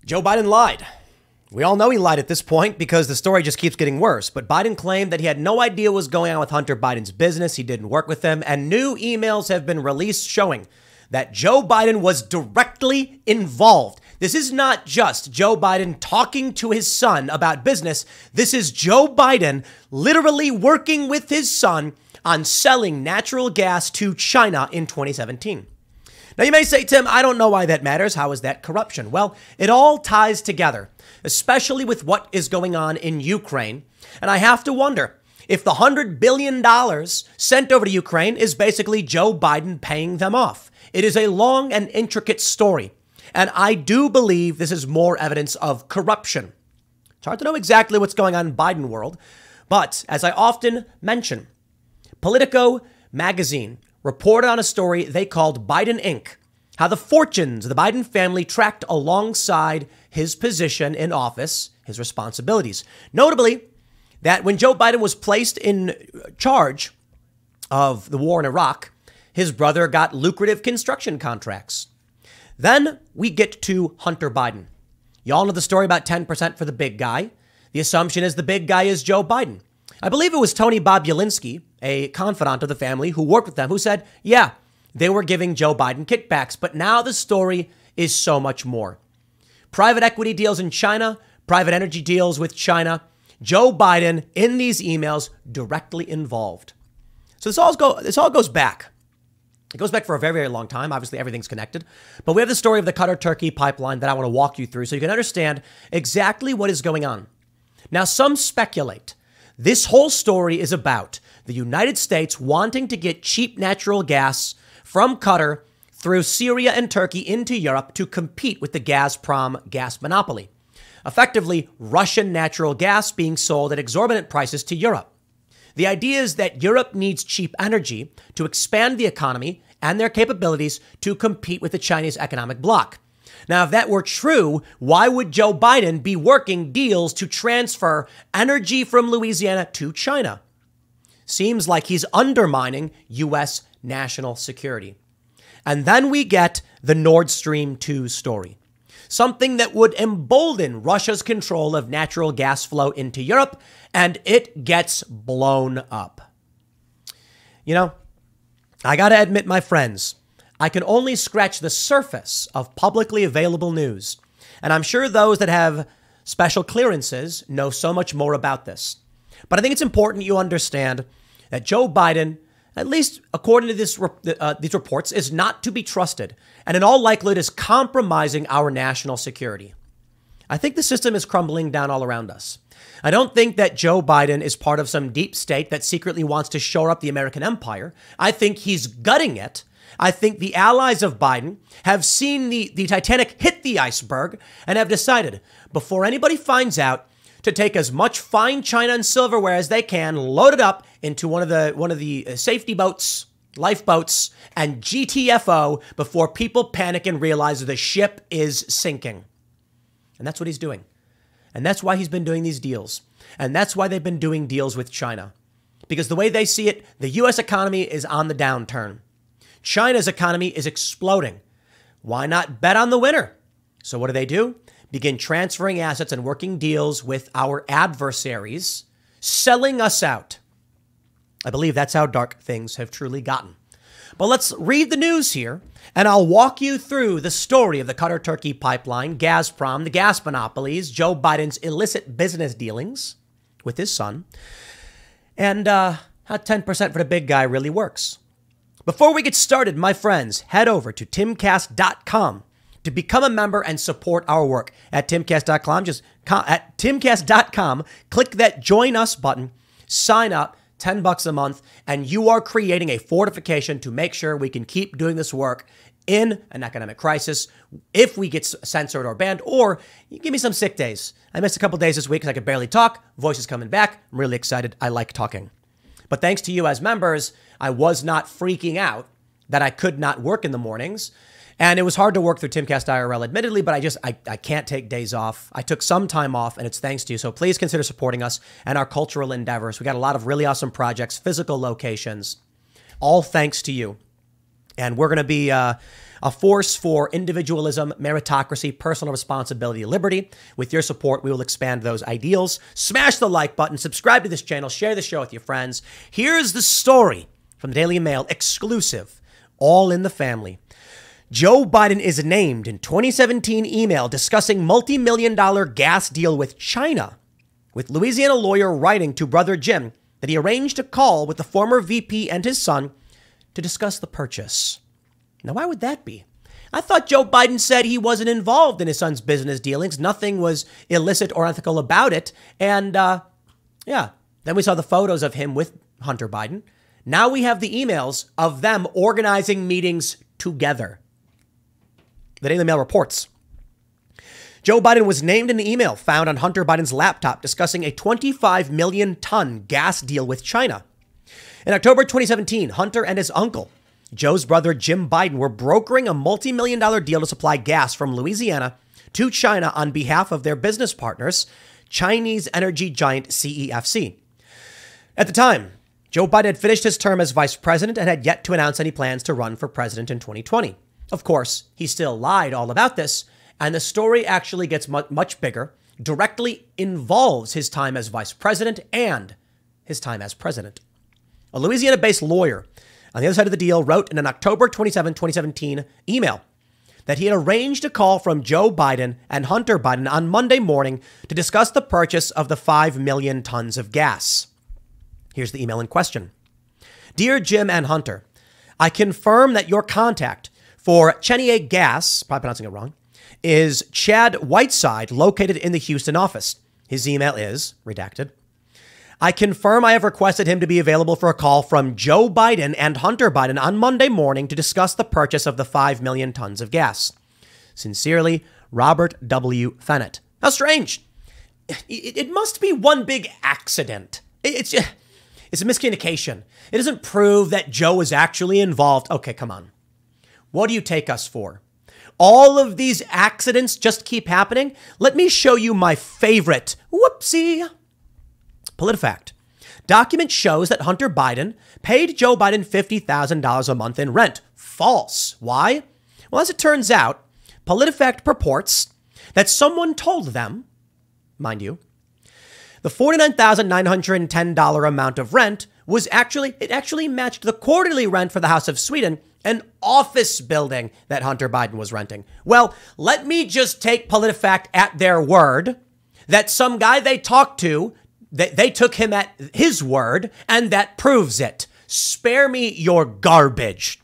Joe Biden lied. We all know he lied at this point because the story just keeps getting worse. But Biden claimed that he had no idea what was going on with Hunter Biden's business. He didn't work with him. And new emails have been released showing that Joe Biden was directly involved. This is not just Joe Biden talking to his son about business. This is Joe Biden literally working with his son on selling natural gas to China in 2017. Now, you may say, Tim, I don't know why that matters. How is that corruption? Well, it all ties together, especially with what is going on in Ukraine. And I have to wonder if the $100 billion sent over to Ukraine is basically Joe Biden paying them off. It is a long and intricate story. And I do believe this is more evidence of corruption. It's hard to know exactly what's going on in Biden world. But as I often mention, Politico magazine reported on a story they called Biden Inc., how the fortunes of the Biden family tracked alongside his position in office, his responsibilities. Notably, that when Joe Biden was placed in charge of the war in Iraq, his brother got lucrative construction contracts. Then we get to Hunter Biden. Y'all know the story about 10% for the big guy. The assumption is the big guy is Joe Biden. I believe it was Tony Bobulinski, a confidant of the family who worked with them, who said, yeah, they were giving Joe Biden kickbacks. But now the story is so much more. Private equity deals in China, private energy deals with China. Joe Biden in these emails directly involved. So this all goes back. It goes back for a very, very long time. Obviously, everything's connected. But we have the story of the Qatar-Turkey pipeline that I want to walk you through so you can understand exactly what is going on. Now, some speculate this whole story is about the United States wanting to get cheap natural gas from Qatar through Syria and Turkey into Europe to compete with the Gazprom gas monopoly. Effectively, Russian natural gas being sold at exorbitant prices to Europe. The idea is that Europe needs cheap energy to expand the economy and their capabilities to compete with the Chinese economic bloc. Now, if that were true, why would Joe Biden be working deals to transfer energy from Louisiana to China? Seems like he's undermining U.S. national security. And then we get the Nord Stream 2 story. Something that would embolden Russia's control of natural gas flow into Europe, and it gets blown up. You know, I got to admit, my friends, I can only scratch the surface of publicly available news. And I'm sure those that have special clearances know so much more about this. But I think it's important you understand that Joe Biden, at least according to these reports, is not to be trusted, and in all likelihood is compromising our national security. I think the system is crumbling down all around us. I don't think that Joe Biden is part of some deep state that secretly wants to shore up the American empire. I think he's gutting it. I think the allies of Biden have seen the Titanic hit the iceberg and have decided, before anybody finds out, to take as much fine china and silverware as they can, load it up into one of the safety boats, lifeboats, and GTFO before people panic and realize the ship is sinking. And that's what he's doing. And that's why he's been doing these deals. And that's why they've been doing deals with China. Because the way they see it, the U.S. economy is on the downturn. China's economy is exploding. Why not bet on the winner? So what do? Begin transferring assets and working deals with our adversaries, selling us out. I believe that's how dark things have truly gotten. But let's read the news here, and I'll walk you through the story of the Qatar-Turkey pipeline, Gazprom, the gas monopolies, Joe Biden's illicit business dealings with his son, and how 10% for the big guy really works. Before we get started, my friends, head over to timcast.com to become a member and support our work. At timcast.com, at timcast.com, click that join us button, sign up, $10 a month, and you are creating a fortification to make sure we can keep doing this work in an economic crisis if we get censored or banned, or you give me some sick days. I missed a couple days this week because I could barely talk. Voice is coming back. I'm really excited. I like talking. But thanks to you as members, I was not freaking out that I could not work in the mornings. And it was hard to work through Timcast IRL, admittedly, but I can't take days off. I took some time off, and it's thanks to you. So please consider supporting us and our cultural endeavors. We got a lot of really awesome projects, physical locations, all thanks to you. And we're going to be a force for individualism, meritocracy, personal responsibility, liberty. With your support, we will expand those ideals. Smash the like button, subscribe to this channel, share the show with your friends. Here's the story from the Daily Mail, exclusive, all in the family. Joe Biden is named in 2017 email discussing multi-million-dollar gas deal with China, with Louisiana lawyer writing to brother Jim that he arranged a call with the former VP and his son to discuss the purchase. Now, why would that be? I thought Joe Biden said he wasn't involved in his son's business dealings. Nothing was illicit or ethical about it. And then we saw the photos of him with Hunter Biden. Now we have the emails of them organizing meetings together. The Daily Mail reports Joe Biden was named in the email found on Hunter Biden's laptop discussing a 25 million ton gas deal with China. In October 2017, Hunter and his uncle, Joe's brother Jim Biden, were brokering a multi-million-dollar deal to supply gas from Louisiana to China on behalf of their business partners, Chinese energy giant CEFC. At the time, Joe Biden had finished his term as vice president and had yet to announce any plans to run for president in 2020. Of course, he still lied all about this, and the story actually gets much bigger, directly involves his time as vice president and his time as president. A Louisiana-based lawyer on the other side of the deal wrote in an October 27, 2017 email that he had arranged a call from Joe Biden and Hunter Biden on Monday morning to discuss the purchase of the 5 million tons of gas. Here's the email in question. Dear Jim and Hunter, I confirm that your contact for Chenier Gas, probably pronouncing it wrong, is Chad Whiteside, located in the Houston office. His email is redacted. I confirm I have requested him to be available for a call from Joe Biden and Hunter Biden on Monday morning to discuss the purchase of the 5 million tons of gas. Sincerely, Robert W. Fennett. How strange. It must be one big accident. It's a miscommunication. It doesn't prove that Joe is actually involved. Okay, come on. What do you take us for? All of these accidents just keep happening? Let me show you my favorite. Whoopsie. PolitiFact. Document shows that Hunter Biden paid Joe Biden $50,000 a month in rent. False. Why? Well, as it turns out, PolitiFact purports that someone told them, mind you, the $49,910 amount of rent was actually matched the quarterly rent for the House of Sweden, an office building that Hunter Biden was renting. Well, let me just take PolitiFact at their word that some guy they talked to, they took him at his word, and that proves it. Spare me your garbage.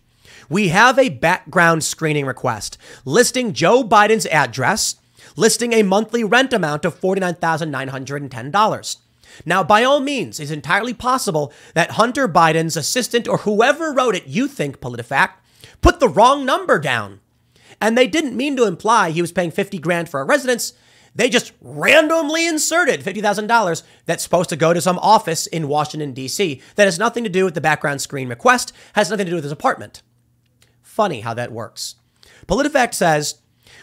We have a background screening request listing Joe Biden's address, listing a monthly rent amount of $49,910. Now, by all means, it's entirely possible that Hunter Biden's assistant or whoever wrote it, you think, PolitiFact, put the wrong number down. And they didn't mean to imply he was paying $50,000 for a residence. They just randomly inserted $50,000 that's supposed to go to some office in Washington, D.C. that has nothing to do with the background screen request, has nothing to do with his apartment. Funny how that works. PolitiFact says,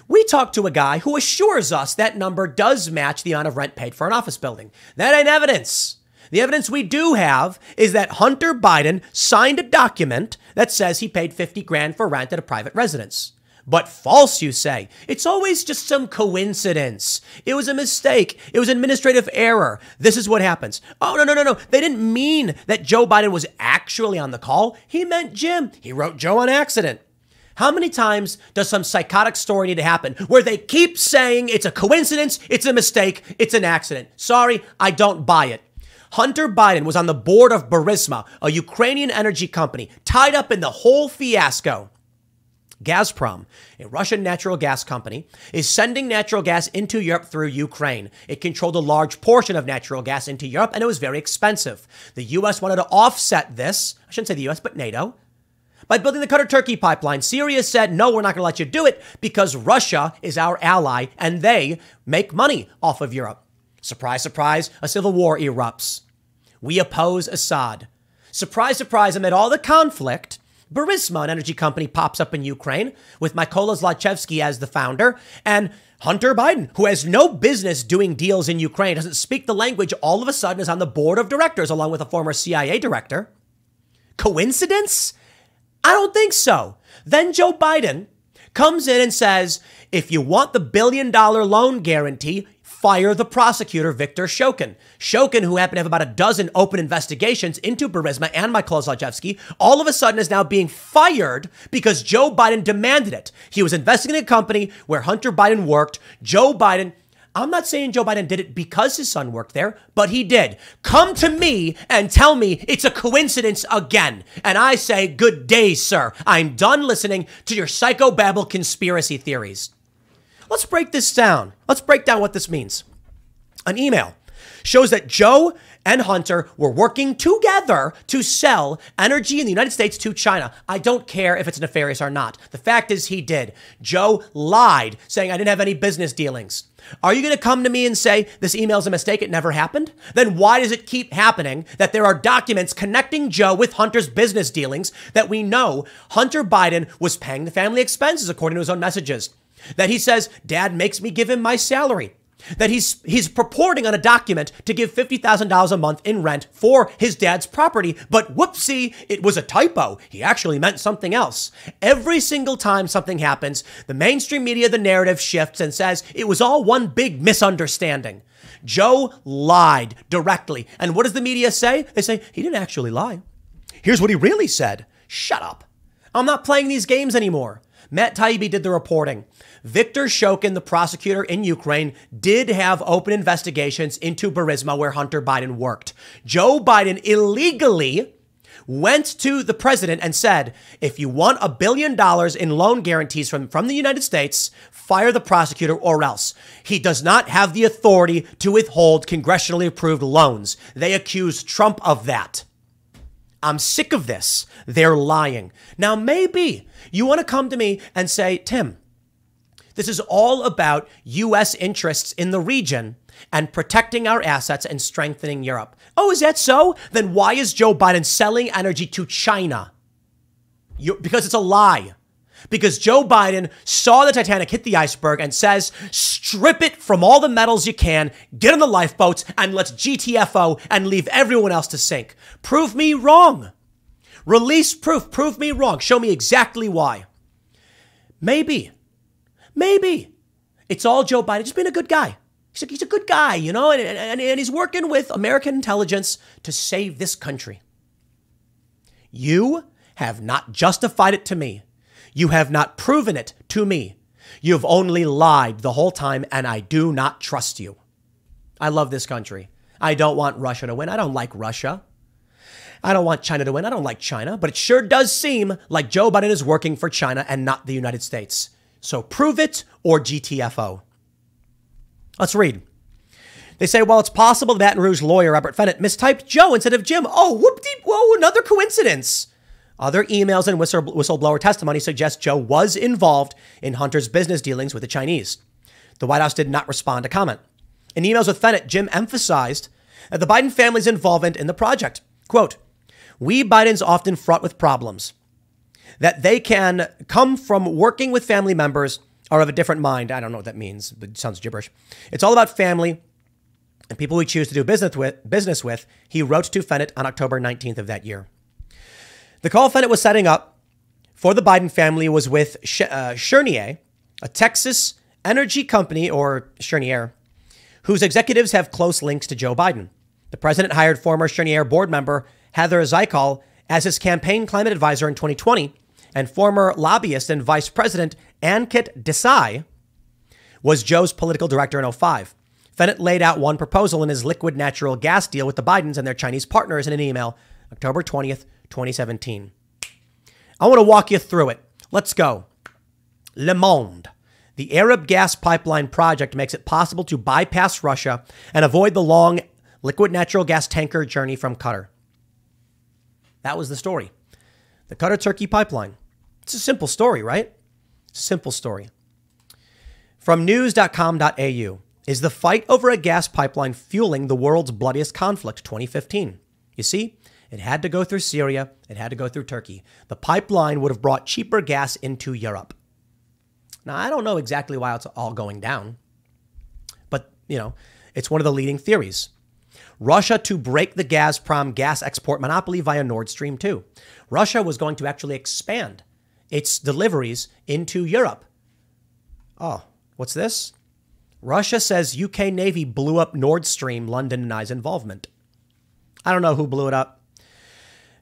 we talked to a guy who assures us that number does match the amount of rent paid for an office building. That ain't evidence. The evidence we do have is that Hunter Biden signed a document that says he paid $50,000 for rent at a private residence. But false, you say. It's always just some coincidence. It was a mistake. It was administrative error. This is what happens. Oh, no. They didn't mean that Joe Biden was actually on the call. He meant Jim. He wrote Joe on accident. How many times does some psychotic story need to happen where they keep saying it's a coincidence, it's a mistake, it's an accident? Sorry, I don't buy it. Hunter Biden was on the board of Burisma, a Ukrainian energy company, tied up in the whole fiasco. Gazprom, a Russian natural gas company, is sending natural gas into Europe through Ukraine. It controlled a large portion of natural gas into Europe, and it was very expensive. The U.S. wanted to offset this, I shouldn't say the U.S., but NATO, by building the Qatar-Turkey pipeline. Syria said, no, we're not going to let you do it because Russia is our ally, and they make money off of Europe. Surprise, surprise, a civil war erupts. We oppose Assad. Surprise, surprise, amid all the conflict, Burisma, an energy company, pops up in Ukraine with Mykola Zlochevsky as the founder, and Hunter Biden, who has no business doing deals in Ukraine, doesn't speak the language, all of a sudden is on the board of directors along with a former CIA director. Coincidence? I don't think so. Then Joe Biden comes in and says, if you want the $1 billion loan guarantee, fire the prosecutor, Viktor Shokin. Shokin, who happened to have about a dozen open investigations into Burisma and Mykola Zlochevsky, all of a sudden is now being fired because Joe Biden demanded it. He was investigating a company where Hunter Biden worked. Joe Biden, I'm not saying Joe Biden did it because his son worked there, but he did. Come to me and tell me it's a coincidence again. And I say, good day, sir. I'm done listening to your psychobabble conspiracy theories. Let's break this down. Let's break down what this means. An email shows that Joe and Hunter were working together to sell energy in the United States to China. I don't care if it's nefarious or not. The fact is he did. Joe lied, saying I didn't have any business dealings. Are you going to come to me and say this email's a mistake, it never happened? Then why does it keep happening that there are documents connecting Joe with Hunter's business dealings that we know Hunter Biden was paying the family expenses according to his own messages? That he says, Dad makes me give him my salary. That he's purporting on a document to give $50,000 a month in rent for his dad's property, but whoopsie, it was a typo. He actually meant something else. Every single time something happens, the mainstream media, the narrative shifts and says it was all one big misunderstanding. Joe lied directly. And what does the media say? They say, he didn't actually lie. Here's what he really said. Shut up. I'm not playing these games anymore. Matt Taibbi did the reporting. Viktor Shokin, the prosecutor in Ukraine, did have open investigations into Burisma where Hunter Biden worked. Joe Biden illegally went to the president and said, if you want $1 billion in loan guarantees from the United States, fire the prosecutor or else. He does not have the authority to withhold congressionally approved loans. They accuse Trump of that. I'm sick of this. They're lying. Now, maybe you want to come to me and say, Tim, this is all about U.S. interests in the region and protecting our assets and strengthening Europe. Oh, is that so? Then why is Joe Biden selling energy to China? Because it's a lie. Because Joe Biden saw the Titanic hit the iceberg and says, strip it from all the metals you can, get on the lifeboats, and let's GTFO and leave everyone else to sink. Prove me wrong. Release proof. Prove me wrong. Show me exactly why. Maybe. It's all Joe Biden just being a good guy. He's a good guy, you know, and he's working with American intelligence to save this country. You have not justified it to me. You have not proven it to me. You've only lied the whole time, and I do not trust you. I love this country. I don't want Russia to win. I don't like Russia. I don't want China to win. I don't like China. But it sure does seem like Joe Biden is working for China and not the United States. So prove it or GTFO. Let's read. They say, well, it's possible the Baton Rouge lawyer, Robert Fennett, mistyped Joe instead of Jim. Oh, whoop-de, whoa, another coincidence. Other emails and whistleblower testimony suggest Joe was involved in Hunter's business dealings with the Chinese. The White House did not respond to comment. In emails with Fennett, Jim emphasized that the Biden family's involvement in the project. Quote, we Bidens often fraught with problems that they can come from working with family members or of a different mind. I don't know what that means, but it sounds gibberish. It's all about family and people we choose to do business with, he wrote to Fennett on October 19th of that year. The call Fennett was setting up for the Biden family was with Cheniere, a Texas energy company, or Cheniere, whose executives have close links to Joe Biden. The president hired former Cheniere board member Heather Zykal as his campaign climate advisor in 2020, and former lobbyist and vice president Ankit Desai was Joe's political director in 2005. Fennett laid out one proposal in his liquid natural gas deal with the Bidens and their Chinese partners in an email, October 20th, 2017. I want to walk you through it. Let's go. Le Monde. The Arab gas pipeline project makes it possible to bypass Russia and avoid the long liquid natural gas tanker journey from Qatar. That was the story. The Qatar-Turkey pipeline. It's a simple story, right? It's a simple story. From news.com.au. Is the fight over a gas pipeline fueling the world's bloodiest conflict, 2015? You see, it had to go through Syria. It had to go through Turkey. The pipeline would have brought cheaper gas into Europe. Now, I don't know exactly why it's all going down, but, it's one of the leading theories. Russia to break the Gazprom gas export monopoly via Nord Stream 2. Russia was going to actually expand its deliveries into Europe. Oh, what's this? Russia says UK Navy blew up Nord Stream. London denies involvement. I don't know who blew it up.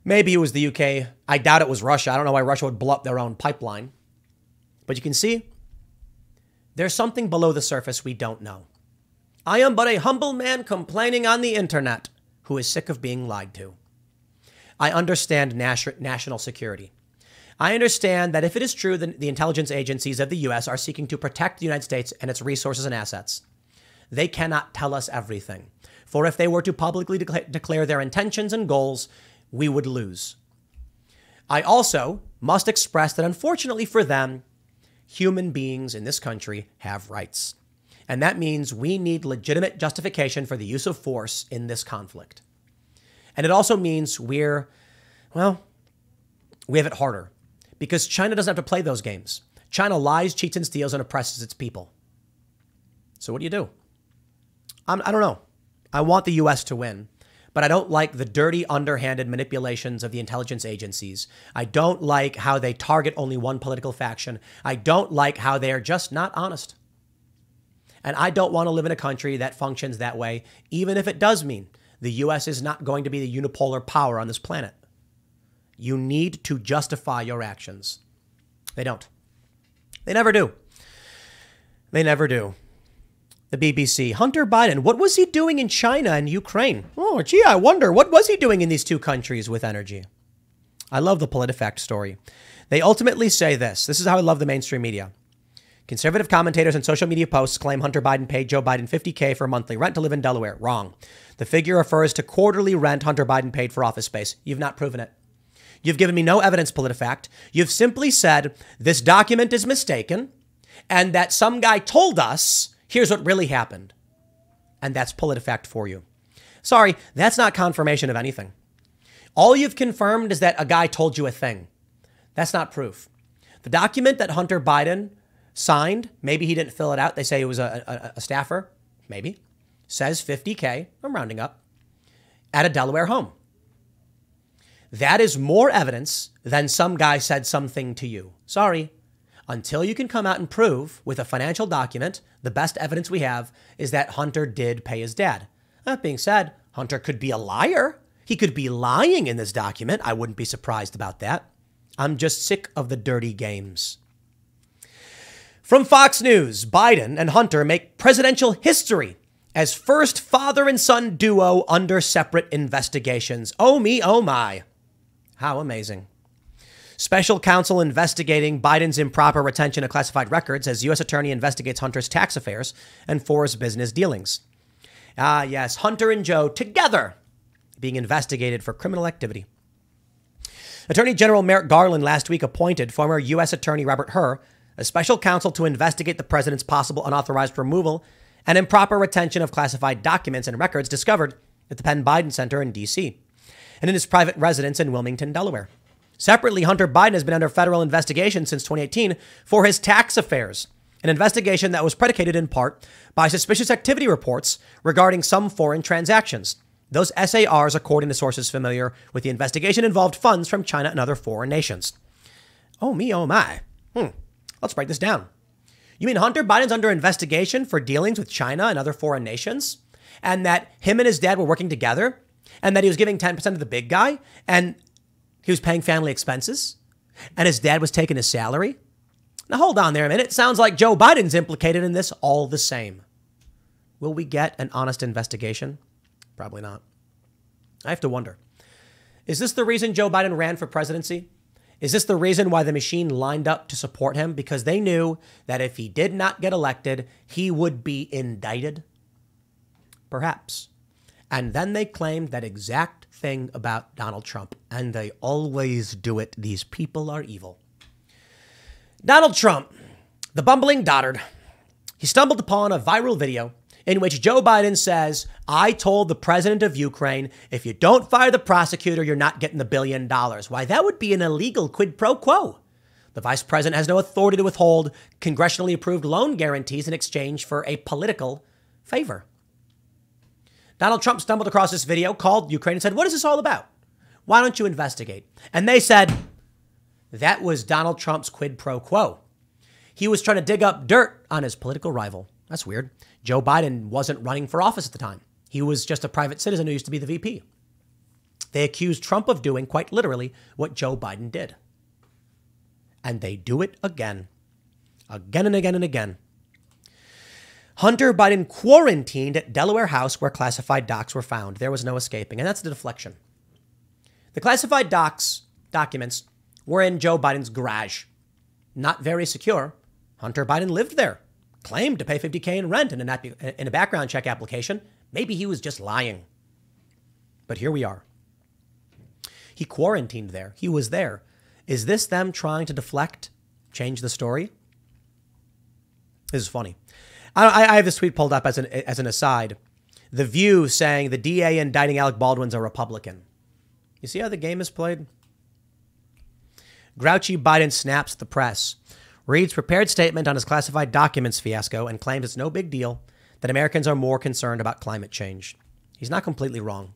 Maybe it was the UK. I doubt it was Russia. I don't know why Russia would blow up their own pipeline. But you can see there's something below the surface we don't know. I am but a humble man complaining on the internet who is sick of being lied to. I understand national security. I understand that if it is true that the intelligence agencies of the U.S. are seeking to protect the United States and its resources and assets, they cannot tell us everything. For if they were to publicly declare their intentions and goals, we would lose. I also must express that unfortunately for them, human beings in this country have rights. And that means we need legitimate justification for the use of force in this conflict. And it also means we have it harder because China doesn't have to play those games. China lies, cheats, and steals and oppresses its people. So what do? I don't know. I want the U.S. to win, but I don't like the dirty, underhanded manipulations of the intelligence agencies. I don't like how they target only one political faction. I don't like how they are just not honest. And I don't want to live in a country that functions that way, even if it does mean the U.S. is not going to be the unipolar power on this planet. You need to justify your actions. They don't. They never do. They never do. The BBC. Hunter Biden, what was he doing in China and Ukraine? Oh, gee, I wonder, what was he doing in these two countries with energy? I love the PolitiFact story. They ultimately say this. This is how I love the mainstream media. Conservative commentators and social media posts claim Hunter Biden paid Joe Biden $50K for monthly rent to live in Delaware. Wrong. The figure refers to quarterly rent Hunter Biden paid for office space. You've not proven it. You've given me no evidence, PolitiFact. You've simply said this document is mistaken and that some guy told us here's what really happened. And that's PolitiFact for you. Sorry, that's not confirmation of anything. All you've confirmed is that a guy told you a thing. That's not proof. The document that Hunter Biden signed, maybe he didn't fill it out. They say it was a staffer, maybe, says $50K, I'm rounding up, at a Delaware home. That is more evidence than some guy said something to you. Sorry. Until you can come out and prove with a financial document, the best evidence we have is that Hunter did pay his dad. That being said, Hunter could be a liar. He could be lying in this document. I wouldn't be surprised about that. I'm just sick of the dirty games. From Fox News, Biden and Hunter make presidential history as first father and son duo under separate investigations. Oh me, oh my. How amazing. Special counsel investigating Biden's improper retention of classified records as U.S. attorney investigates Hunter's tax affairs and Ford's business dealings. Ah, yes, Hunter and Joe together being investigated for criminal activity. Attorney General Merrick Garland last week appointed former U.S. Attorney Robert Hur as special counsel to investigate the president's possible unauthorized removal and improper retention of classified documents and records discovered at the Penn Biden Center in D.C. and in his private residence in Wilmington, Delaware. Separately, Hunter Biden has been under federal investigation since 2018 for his tax affairs, an investigation that was predicated in part by suspicious activity reports regarding some foreign transactions. Those SARs, according to sources familiar with the investigation, involved funds from China and other foreign nations. Oh me, oh my. Let's break this down. You mean Hunter Biden's under investigation for dealings with China and other foreign nations? And that him and his dad were working together? And that he was giving 10% to the big guy? And he was paying family expenses? And his dad was taking his salary? Now hold on there a minute. It sounds like Joe Biden's implicated in this all the same. Will we get an honest investigation? Probably not. I have to wonder. Is this the reason Joe Biden ran for presidency? Is this the reason why the machine lined up to support him? Because they knew that if he did not get elected, he would be indicted? Perhaps. And then they claimed that exact thing about Donald Trump. And they always do it. These people are evil. Donald Trump, the bumbling dotard, he stumbled upon a viral video in which Joe Biden says, I told the president of Ukraine, if you don't fire the prosecutor, you're not getting the $1 billion. Why, that would be an illegal quid pro quo. The vice president has no authority to withhold congressionally approved loan guarantees in exchange for a political favor. Donald Trump stumbled across this video, called Ukraine and said, what is this all about? Why don't you investigate? And they said, That was Donald Trump's quid pro quo. He was trying to dig up dirt on his political rival. That's weird. Joe Biden wasn't running for office at the time. He was just a private citizen who used to be the VP. They accused Trump of doing, quite literally, what Joe Biden did. And they do it again. Again and again and again. Hunter Biden quarantined at Delaware house where classified docs were found. There was no escaping. And that's the deflection. The classified documents were in Joe Biden's garage. Not very secure. Hunter Biden lived there. Claimed to pay $50K in rent in a background check application. Maybe he was just lying. But here we are. He quarantined there. He was there. Is this them trying to deflect, change the story? This is funny. I have this tweet pulled up as an aside. The View saying the DA indicting Alec Baldwin's a Republican. You see how the game is played? Grouchy Biden snaps at the press. Reads prepared statement on his classified documents fiasco and claims it's no big deal that Americans are more concerned about climate change. He's not completely wrong.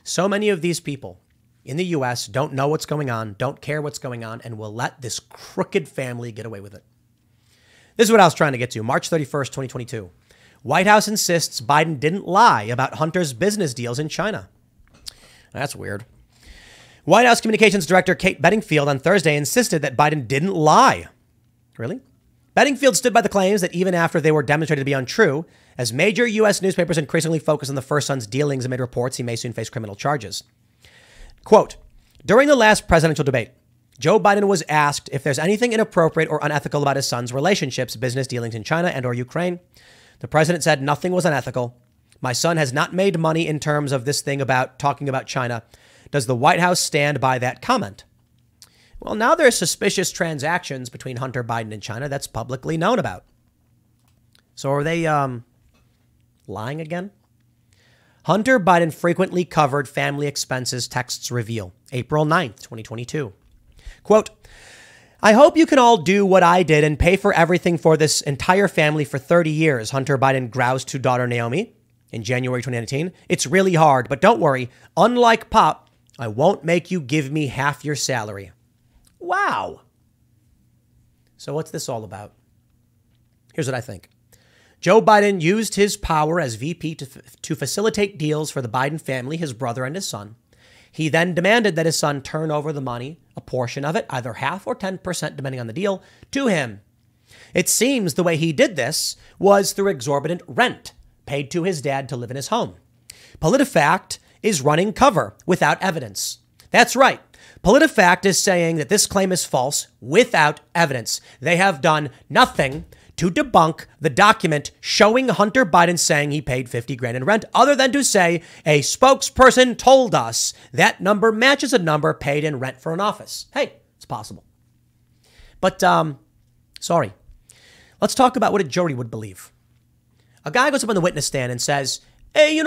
So many of these people in the U.S. don't know what's going on, don't care what's going on, and will let this crooked family get away with it. This is what I was trying to get to. March 31st, 2022. White House insists Biden didn't lie about Hunter's business deals in China. That's weird. White House Communications Director Kate Bedingfield on Thursday insisted that Biden didn't lie. Really? Bedingfield stood by the claims that even after they were demonstrated to be untrue, as major U.S. newspapers increasingly focus on the first son's dealings amid reports he may soon face criminal charges. Quote, during the last presidential debate, Joe Biden was asked if there's anything inappropriate or unethical about his son's relationships, business dealings in China and or Ukraine. The president said nothing was unethical. My son has not made money in terms of this thing about talking about China. Does the White House stand by that comment? Well, now there's suspicious transactions between Hunter Biden and China that's publicly known about. So are they lying again? Hunter Biden frequently covered family expenses, texts reveal. April 9th, 2022. Quote, I hope you can all do what I did and pay for everything for this entire family for 30 years, Hunter Biden groused to daughter Naomi in January 2019. It's really hard, but don't worry. Unlike Pop, I won't make you give me half your salary. Wow. So what's this all about? Here's what I think. Joe Biden used his power as VP to facilitate deals for the Biden family, his brother and his son. He then demanded that his son turn over the money, a portion of it, either half or 10%, depending on the deal, to him. It seems the way he did this was through exorbitant rent paid to his dad to live in his home. PolitiFact is running cover without evidence. That's right. PolitiFact is saying that this claim is false without evidence. They have done nothing to debunk the document showing Hunter Biden saying he paid $50,000 in rent, other than to say a spokesperson told us that number matches a number paid in rent for an office. Hey, it's possible. But, sorry. Let's talk about what a jury would believe. A guy goes up on the witness stand and says, hey,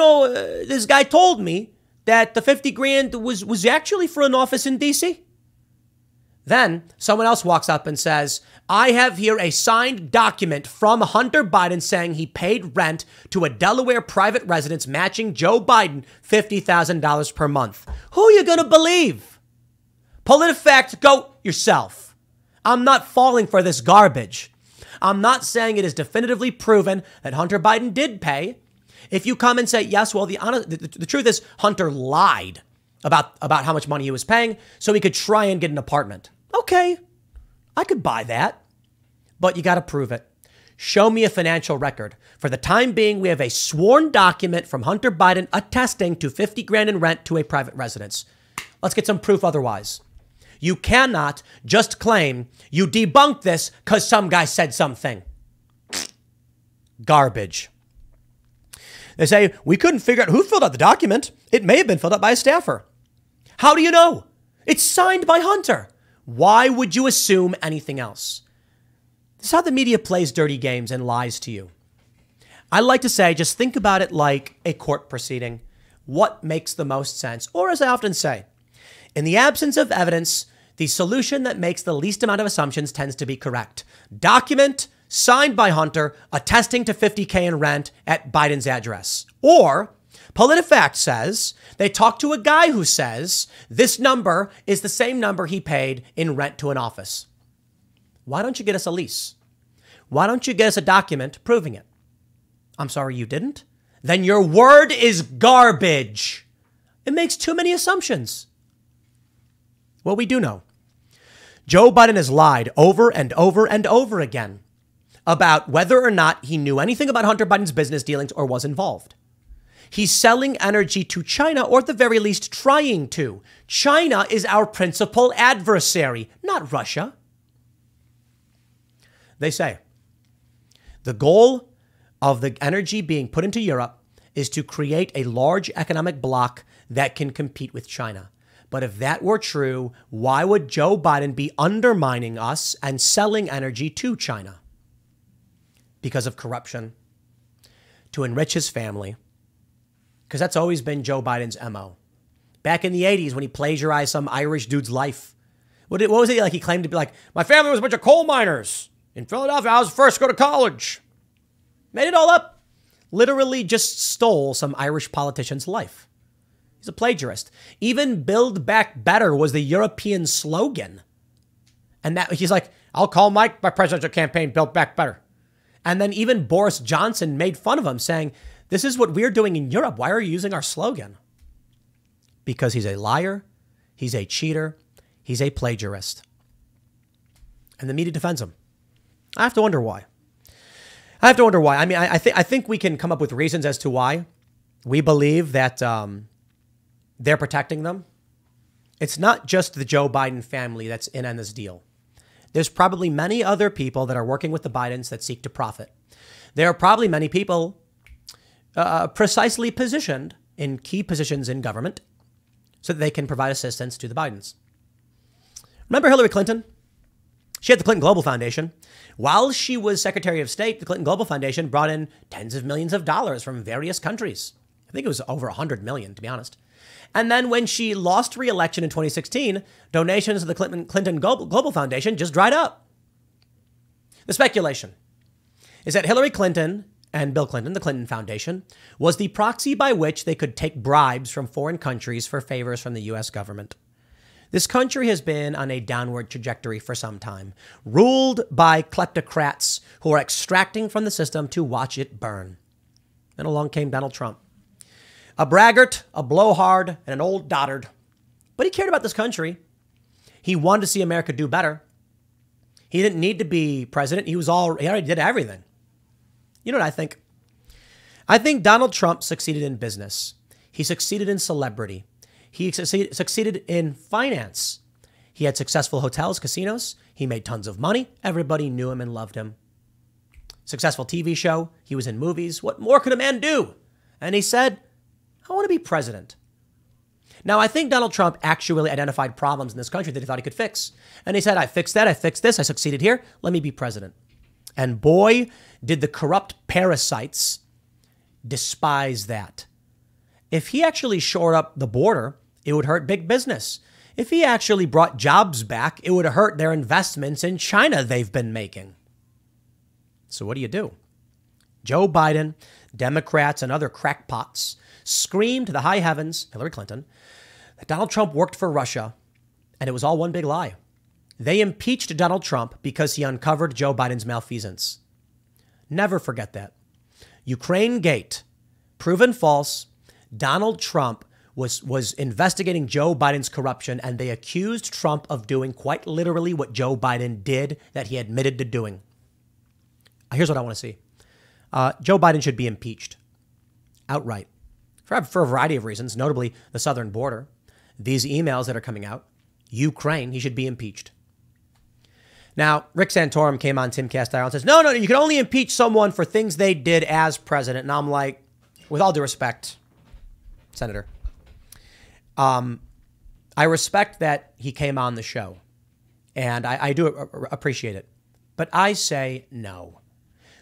this guy told me that the $50,000 was actually for an office in D.C. Then someone else walks up and says, I have here a signed document from Hunter Biden saying he paid rent to a Delaware private residence matching Joe Biden $50,000 per month. Who are you going to believe? PolitiFact, go yourself. I'm not falling for this garbage. I'm not saying it is definitively proven that Hunter Biden did pay. If you come and say, yes, well, the truth is Hunter lied about how much money he was paying so he could try and get an apartment. Okay, I could buy that, but you got to prove it. Show me a financial record. For the time being, we have a sworn document from Hunter Biden attesting to $50,000 in rent to a private residence. Let's get some proof otherwise. You cannot just claim you debunked this because some guy said something. Garbage. They say, we couldn't figure out who filled out the document. It may have been filled out by a staffer. How do you know? It's signed by Hunter. Why would you assume anything else? This is how the media plays dirty games and lies to you. I like to say, just think about it like a court proceeding. What makes the most sense? Or as I often say, in the absence of evidence, the solution that makes the least amount of assumptions tends to be correct. Document signed by Hunter attesting to $50,000 in rent at Biden's address. Or PolitiFact says they talked to a guy who says this number is the same number he paid in rent to an office. Why don't you get us a lease? Why don't you get us a document proving it? I'm sorry, you didn't? Then your word is garbage. It makes too many assumptions. Well, we do know. Joe Biden has lied over and over and over again about whether or not he knew anything about Hunter Biden's business dealings or was involved. He's selling energy to China, or at the very least trying to. China is our principal adversary, not Russia. They say the goal of the energy being put into Europe is to create a large economic bloc that can compete with China. But if that were true, why would Joe Biden be undermining us and selling energy to China? Because of corruption, to enrich his family, because that's always been Joe Biden's MO. Back in the 80s when he plagiarized some Irish dude's life. What was it like? He claimed to be like, my family was a bunch of coal miners in Philadelphia. I was the first to go to college. Made it all up. Literally just stole some Irish politician's life. He's a plagiarist. Even Build Back Better was the European slogan. And that he's like, I'll call my presidential campaign Build Back Better. And then even Boris Johnson made fun of him, saying, this is what we're doing in Europe. Why are you using our slogan? Because he's a liar, he's a cheater, he's a plagiarist. And the media defends him. I have to wonder why. I mean, I think we can come up with reasons as to why we believe that they're protecting them. It's not just the Joe Biden family that's in on this deal. There's probably many other people that are working with the Bidens that seek to profit. There are probably many people precisely positioned in key positions in government so that they can provide assistance to the Bidens. Remember Hillary Clinton? She had the Clinton Global Foundation. While she was Secretary of State, the Clinton Global Foundation brought in tens of millions of dollars from various countries. I think it was over 100 million, to be honest. And then when she lost re-election in 2016, donations to the Clinton Global Foundation just dried up. The speculation is that Hillary Clinton and Bill Clinton, the Clinton Foundation, was the proxy by which they could take bribes from foreign countries for favors from the U.S. government. This country has been on a downward trajectory for some time, ruled by kleptocrats who are extracting from the system to watch it burn. Then along came Donald Trump. A braggart, a blowhard, and an old dotard. But he cared about this country. He wanted to see America do better. He didn't need to be president. He already did everything. You know what I think? I think Donald Trump succeeded in business. He succeeded in celebrity. He succeeded in finance. He had successful hotels, casinos. He made tons of money. Everybody knew him and loved him. Successful TV show. He was in movies. What more could a man do? And he said, I want to be president. Now, I think Donald Trump actually identified problems in this country that he thought he could fix. And he said, I fixed that. I fixed this. I succeeded here. Let me be president. And boy, did the corrupt parasites despise that. If he actually shored up the border, it would hurt big business. If he actually brought jobs back, it would hurt their investments in China they've been making. So what do? Joe Biden, Democrats, and other crackpots screamed to the high heavens, Hillary Clinton, that Donald Trump worked for Russia, and it was all one big lie. They impeached Donald Trump because he uncovered Joe Biden's malfeasance. Never forget that. Ukraine Gate, proven false. Donald Trump was investigating Joe Biden's corruption, and they accused Trump of doing quite literally what Joe Biden did that he admitted to doing. Here's what I want to see. Joe Biden should be impeached outright for a variety of reasons, notably the southern border, these emails that are coming out, Ukraine, he should be impeached. Now, Rick Santorum came on Timcast IR and says, no, you can only impeach someone for things they did as president. And I'm like, with all due respect, Senator, I respect that he came on the show, and I do appreciate it. But I say no.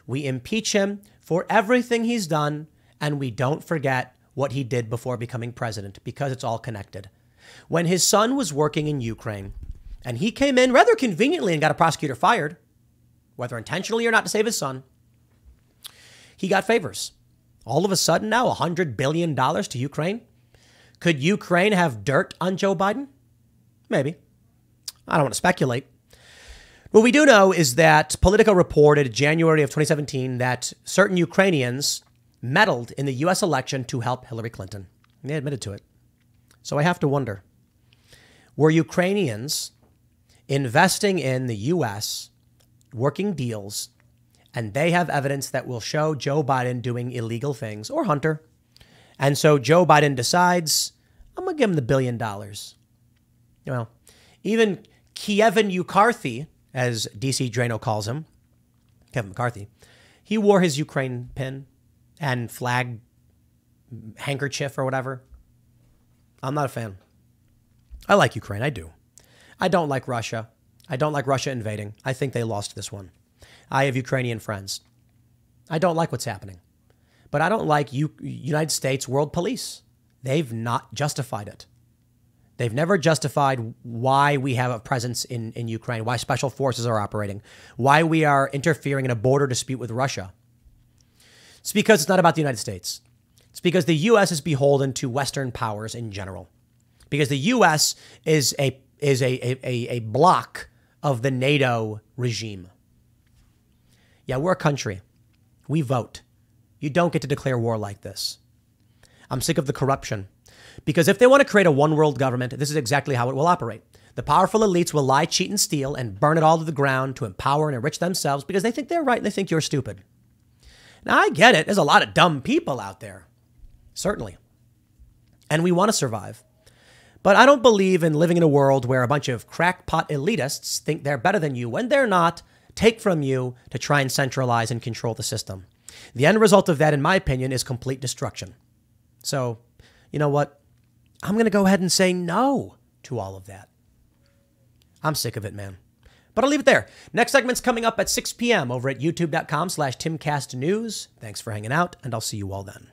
We impeach him for everything he's done, and we don't forget what he did before becoming president, because it's all connected. When his son was working in Ukraine, and he came in rather conveniently and got a prosecutor fired, whether intentionally or not to save his son, he got favors. All of a sudden now, $100 billion to Ukraine? Could Ukraine have dirt on Joe Biden? Maybe. I don't want to speculate. What we do know is that Politico reported January of 2017 that certain Ukrainians meddled in the U.S. election to help Hillary Clinton. They admitted to it. So I have to wonder, were Ukrainians investing in the U.S., working deals, and they have evidence that will show Joe Biden doing illegal things, or Hunter, and so Joe Biden decides, I'm going to give him the $1 billion. Well, even Kevin McCarthy, as DC Drano calls him, Kevin McCarthy, he wore his Ukraine pin and flag handkerchief or whatever. I'm not a fan. I like Ukraine. I do. I don't like Russia. I don't like Russia invading. I think they lost this one. I have Ukrainian friends. I don't like what's happening. But I don't like United States world police. They've not justified it. They've never justified why we have a presence in Ukraine, why special forces are operating, why we are interfering in a border dispute with Russia. It's because it's not about the United States. It's because the U.S. is beholden to Western powers in general. Because the U.S. is a block of the NATO regime. Yeah, we're a country. We vote. You don't get to declare war like this. I'm sick of the corruption. Because if they want to create a one world government, this is exactly how it will operate. The powerful elites will lie, cheat, and steal and burn it all to the ground to empower and enrich themselves because they think they're right and they think you're stupid. Now, I get it. There's a lot of dumb people out there. Certainly. And we want to survive. But I don't believe in living in a world where a bunch of crackpot elitists think they're better than you when they're not, take from you to try and centralize and control the system. The end result of that, in my opinion, is complete destruction. So, you know what? I'm going to go ahead and say no to all of that. I'm sick of it, man. But I'll leave it there. Next segment's coming up at 6 p.m. over at youtube.com/TimCastNews. Thanks for hanging out, and I'll see you all then.